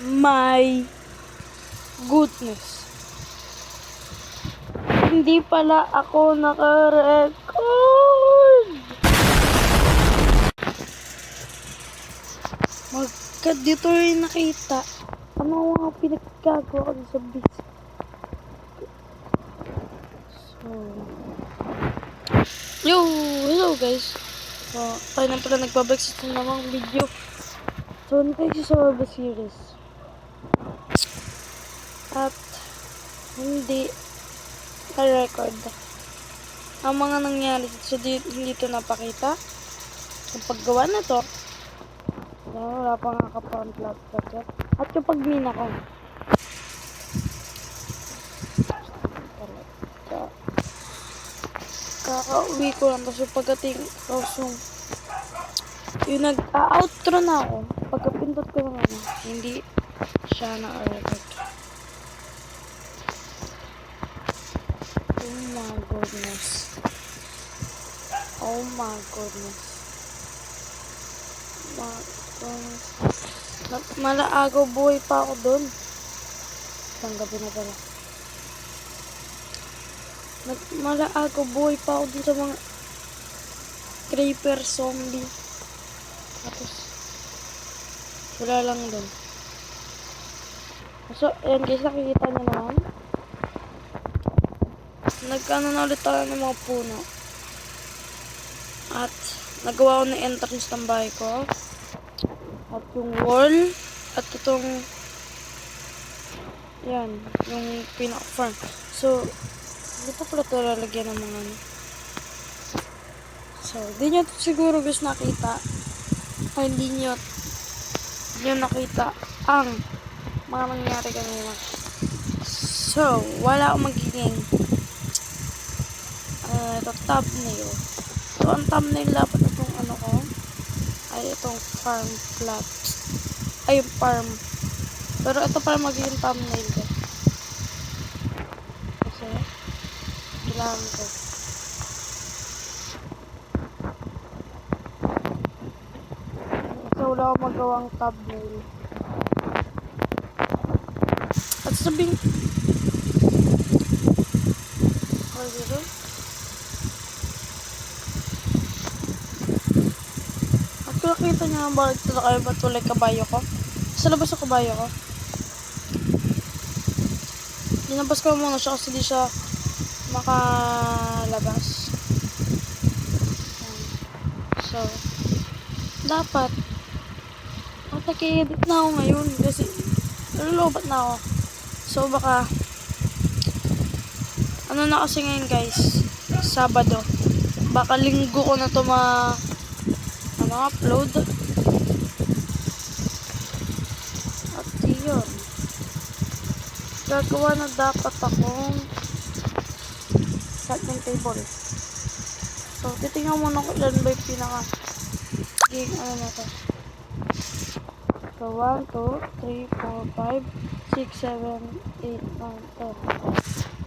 my goodness. Hindi pala ako naka-record. Magkat dito rin nakita. Ano mga pinagkagawa ko sa beach. So, hello guys. So, tayo na pala nagbabalik sa namang video. So, ano tayo sa Survival Series. At, hindi na-record ang mga nangyari. So, hindi ito napakita. Ang paggawa na to, wala pa nga ka-front laptop. At yung pagmina ko. Kakauwi ko lang kasi pagdating yung nag-outro na ako, pagkapindot ko ng hindi siya na-record. Oh my goodness. Oh my goodness. Malaagaw buhay pa ako doon. Isang gabi na pala. Malaagaw buhay pa ako doon sa mga creeper, zombie. Tapos wala lang doon. So, ayan guys, nakikita nyo naman. Nagkano na ulit tayo ng mga puno. At nagawa ko ng entrance ng bahay ko. At yung wall. At itong yan, yung pinaka-farm. So, dito pala ito lalagyan ng mga So, di nyo siguro guys nakita. Ay, hindi nyo nakita ang mga nangyari kanina. So, wala akong magiging thumbnail. So, ang thumbnail dapat itong ano ko ay itong farm plot. Ay, farm. Pero ito para magiging thumbnail ko. Kasi, kailangan ko. So, wala akong magawang thumbnail. At sabihin, dito. At kung nakita nyo ang bakit ito kayo matulay kabayo ko. Sa labas ang kabayo ko. Dinabas ko muna siya kasi di siya makalabas. So, dapat naki-edit na ako ngayon kasi nalulobat na ako. So, baka ano na kasi ngayon guys, Sabado. Baka linggo ko na ito upload. At yun. Gagawa na dapat akong setting table. So, titingnan muna ko ilan ba yung pinaka ano na ito. So, 1, 2, 3, 4, 5, 6, 7, 8, 9, 10.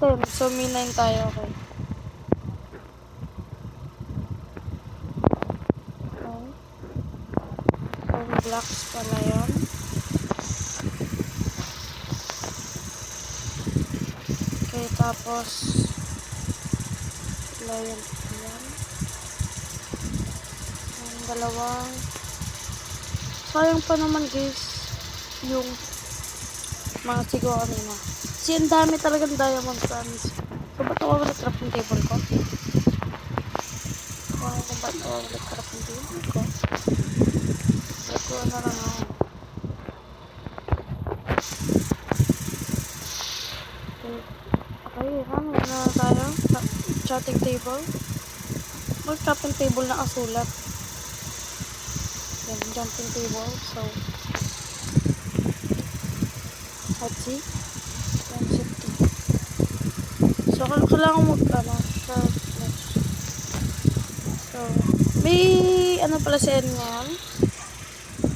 10. So, may 9 tayo. Okay. Blocks pala yun. Okay, tapos yan. Ang dalawang sayang pa naman guys yung mga sigaw kanina. Kasi ang dami talagang diamond sands. So, ba't ako ulit crafting table ko? Kung ba't ako ulit crafting table ko? Gagawa na lang ako. Okay, ano na tayo? Chatting table. Mag-crafting table na kasulat. Yan, jumping table. So, let's see. Yan, safety. So, kailangan So, may ano pala sa end ngayon.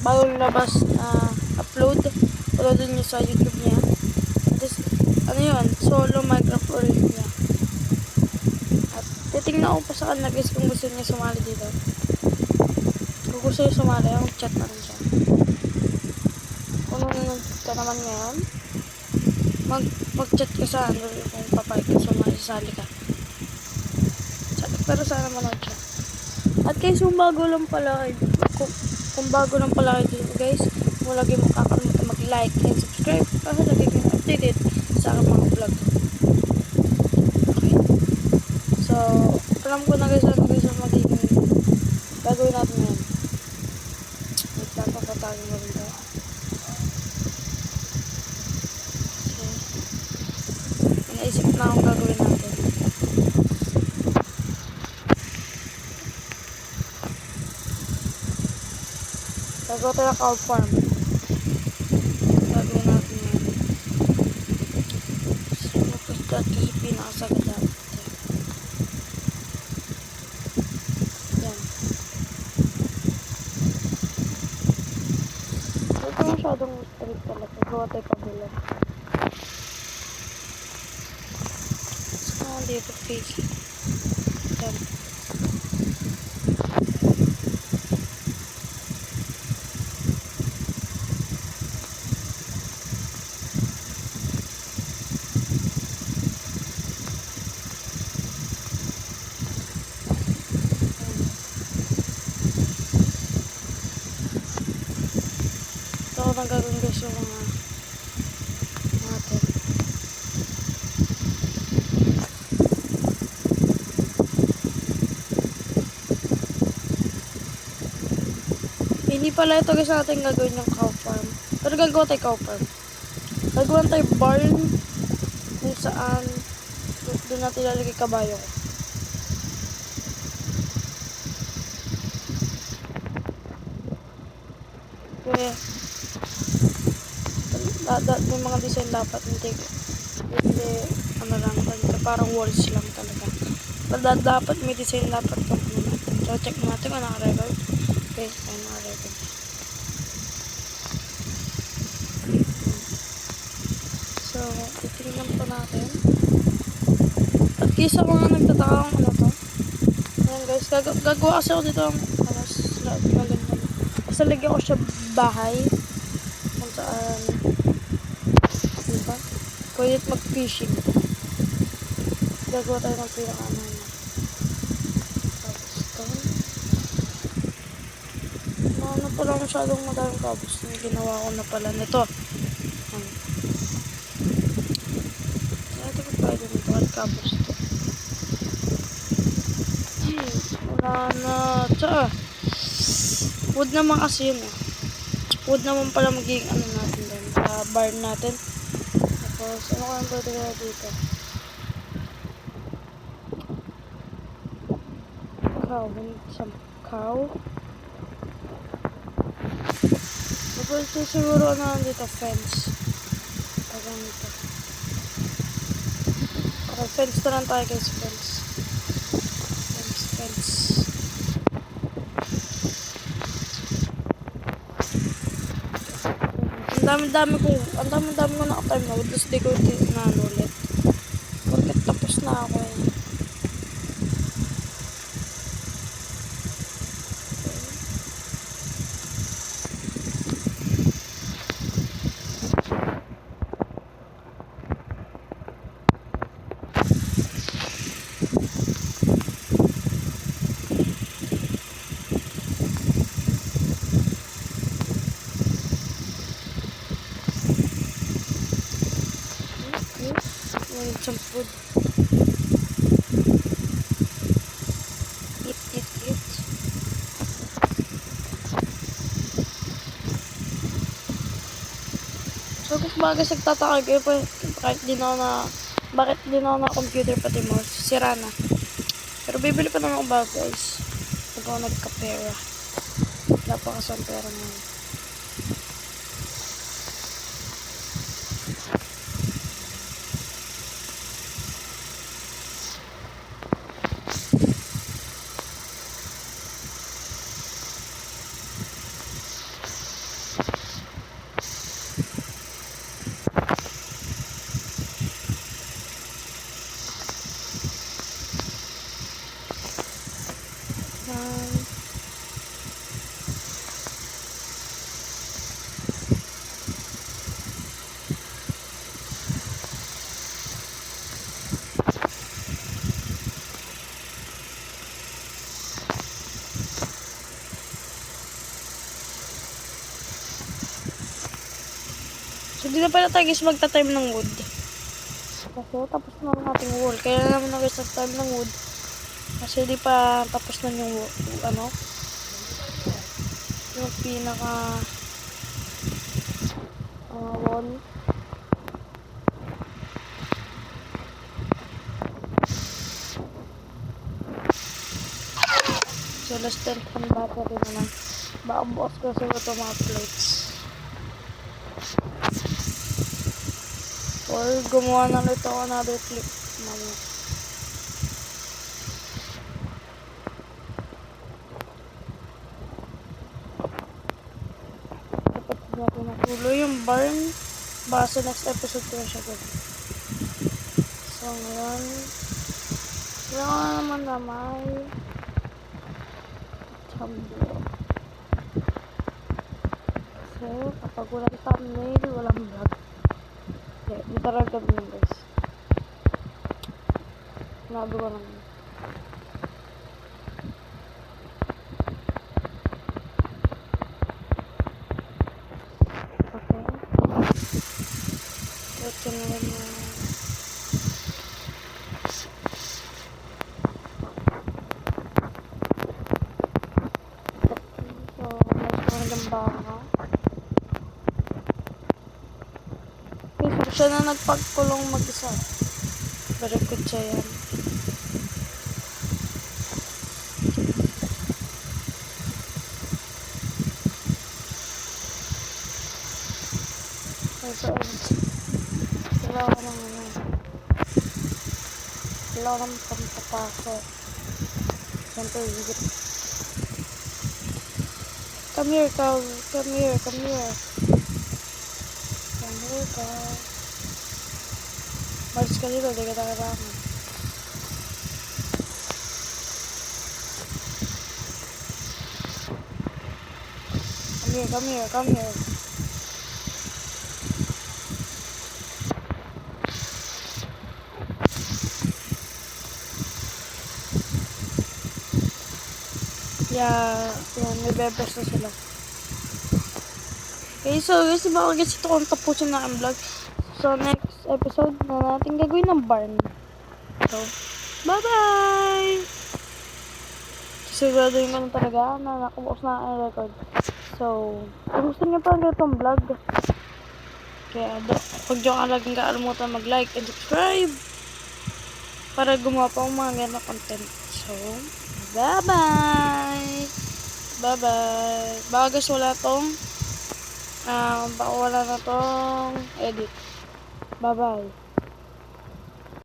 Bago labas na upload. Upload nyo sa YouTube niya. Just, ano yun? Solo Minecraft ulit niya. At titignan ko pa sa kanila guys kung gusto niya sumali dito. Kung gusto niya sumali, yung chat na rin siya. Kung ka naman ngayon, mag-chat ka sa ano kung papayag ka sa masasali ka. Pero sana manood siya. At guys, kung bago lang pala kayo dito guys, kung lagi mo kakalimutan mag-like and subscribe para lagi kayo updated sa aking mga vlog. Okay. So, alam ko na guys ang magiging gagawin natin ngayon. Wait lang, papatagin mo rin tayo. Okay. Naisip na akong gagawin natin. Gagawa tayo ng cow farm. Gagawin natin yan. So, mag-start kasi pinakasagad natin. Yan. Huwag ko masyadong strict talaga. Gagawa tayo kabila. So, dito face. Yan. So, ako nang gagawin guys yung mga natin. Hindi pala ito guys natin gagawin yung cow farm. Pero gagawa tayo cow farm. Gagawa tayo barn kung saan doon natin lalagay kabayo ko. Okay. May mga design dapat hindi ano lang parang walls lang talaga. Dapat may design dapat kung ano natin. So check natin kung naka-record. Okay, ay naka-record. So titingnan po natin. At kisa mga nagtataka kung ano to. Ayan guys, gagawa kasi ako dito ang maganda. Kasi lagyan ko siya bahay kung saan diba? Pwede mag-fishing. Gagawa tayo ng pinaka-ano na. Cobblestone. Ano pala masyadong madaming cobblestone. Ginawa ko na pala nito. Ito ko pwede nito at cobblestone. Ay, wala na. Tsaka, wood naman kasi yun eh. Wood naman pala magiging ano natin din. Barn natin. Tapos, ano kayang pwede kaya dito? Cow. We need some cow. Pwede siguro na dito fence. Pagano ito. Okay, fence na lang tayo guys. Fence. Ang dami ko na-time na. Tapos di ko na ulit. Bakit tapos na ako eh. Need some food. Eat. So, kung bagay nagtataka kayo, bakit di na computer pati mouse, sira na. Pero bibili pa naman ako bago guys. Pag ako nagka-pera. Wala pa kasi ang pera ngayon. Hindi na pala tayo guys magta-time ng wood. Kasi tapos na ang ating wool. Kaya na naman na guys time ng wood. Kasi di pa tapos na yung ano, yung pinaka wall. So less than 10 battery na lang. Baka bukas ko sa ito mga plates. Or gumawa na nito another clip. Mami. Dapat natin natuloy yung barn. Baka sa next episode ko na siya gawin. So ngayon, kailangan naman na may thumbnail. Kasi kapag walang thumbnail, walang vlog. Okay, literal kami yun guys. Nagawa naman. Okay. Ito na yun na. So, mas magandang baka. Okay, so siya na nagpagkulong mag-isa. Very good siya yan. So, kailangan ng ano. Kailangan ng pampapasok. Siyempre, higit. Come here, cow. Come here, come here. Come here, cow. Malis ka dito, di kita kailangan. Come here, come here, come here. Yeah, yan, may bebes na sila. Okay, so guys, baka guys ito kung tapusin na ang vlog. So, next episode na natin gagawin ng barn. So, bye-bye! Siguraduhin ko na talaga na nakabukos na ang record. So, kung gusto niyo pa ganitong vlog, kaya huwag niyo laging kaalimutan mag-like and subscribe para gumawa pa ang mga ganitong content. So, bye-bye! Bye-bye! Baka guys wala tong baka wala na tong edit. Bye-bye!